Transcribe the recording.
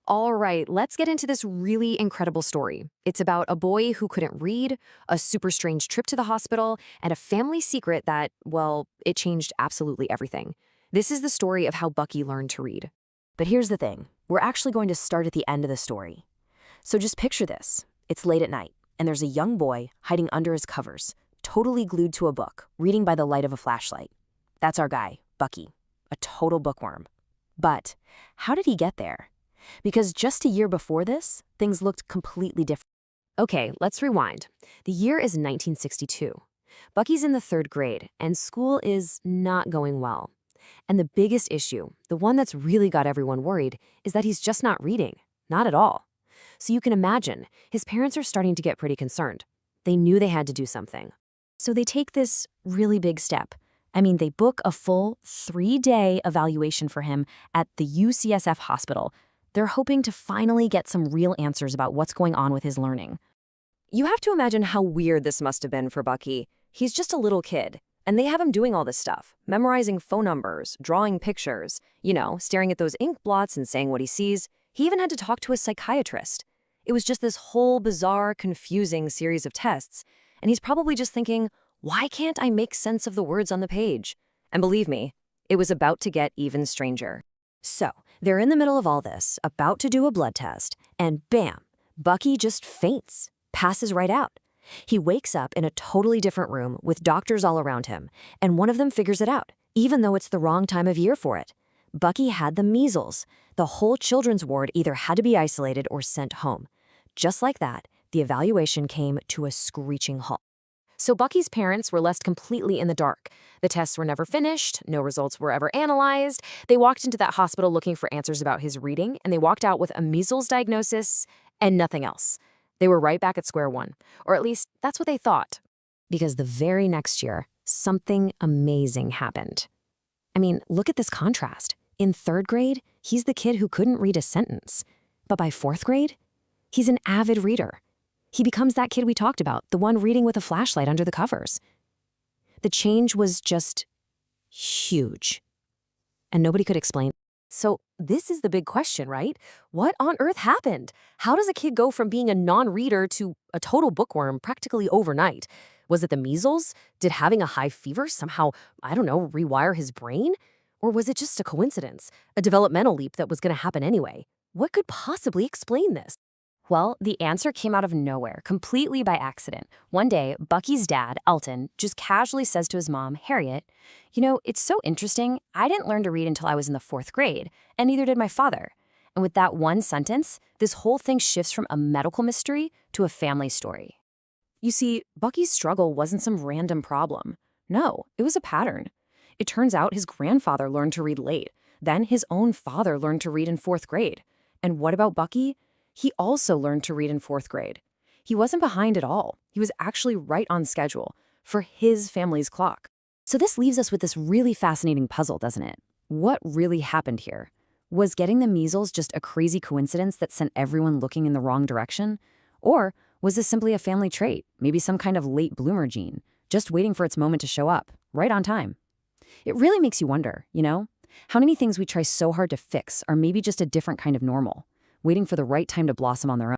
All right, let's get into this really incredible story. It's about a boy who couldn't read, a super strange trip to the hospital, and a family secret that, well, it changed absolutely everything. This is the story of how Bucky learned to read. But here's the thing. We're actually going to start at the end of the story. So just picture this. It's late at night, and there's a young boy hiding under his covers, totally glued to a book, reading by the light of a flashlight. That's our guy, Bucky, a total bookworm. But how did he get there? Because just a year before this, things looked completely different. Okay, let's rewind. The year is 1962. Bucky's in the 3rd grade, and school is not going well. And the biggest issue, the one that's really got everyone worried, is that he's just not reading. Not at all. So you can imagine, his parents are starting to get pretty concerned. They knew they had to do something. So they take this really big step. They book a full 3-day evaluation for him at the UCSF hospital. They're hoping to finally get some real answers about what's going on with his learning. You have to imagine how weird this must have been for Bucky. He's just a little kid, and they have him doing all this stuff, memorizing phone numbers, drawing pictures, staring at those ink blots and saying what he sees. He even had to talk to a psychiatrist. It was just this whole bizarre, confusing series of tests, and he's probably just thinking, why can't I make sense of the words on the page? And believe me, it was about to get even stranger. So, they're in the middle of all this, about to do a blood test, and bam, Bucky just faints, passes right out. He wakes up in a totally different room with doctors all around him, and one of them figures it out, even though it's the wrong time of year for it. Bucky had the measles. The whole children's ward either had to be isolated or sent home. Just like that, the evaluation came to a screeching halt. So Bucky's parents were left completely in the dark. The tests were never finished, no results were ever analyzed. They walked into that hospital looking for answers about his reading, and they walked out with a measles diagnosis and nothing else. They were right back at square one, or at least that's what they thought. Because the very next year, something amazing happened. Look at this contrast. In 3rd grade, he's the kid who couldn't read a sentence. But by 4th grade, he's an avid reader. He becomes that kid we talked about, the one reading with a flashlight under the covers. The change was just huge. And nobody could explain. So this is the big question, right? What on earth happened? How does a kid go from being a non-reader to a total bookworm practically overnight? Was it the measles? Did having a high fever somehow, rewire his brain? Or was it just a coincidence, a developmental leap that was going to happen anyway? What could possibly explain this? Well, the answer came out of nowhere, completely by accident. One day, Bucky's dad, Elton, just casually says to his mom, Harriet, it's so interesting. I didn't learn to read until I was in the 4th grade, and neither did my father. And with that one sentence, this whole thing shifts from a medical mystery to a family story. You see, Bucky's struggle wasn't some random problem. No, it was a pattern. It turns out his grandfather learned to read late. Then his own father learned to read in 4th grade. And what about Bucky? He also learned to read in 4th grade. He wasn't behind at all. He was actually right on schedule for his family's clock. So this leaves us with this really fascinating puzzle, doesn't it? What really happened here? Was getting the measles just a crazy coincidence that sent everyone looking in the wrong direction? Or was this simply a family trait, maybe some kind of late bloomer gene, just waiting for its moment to show up, right on time? It really makes you wonder, how many things we try so hard to fix are maybe just a different kind of normal, waiting for the right time to blossom on their own.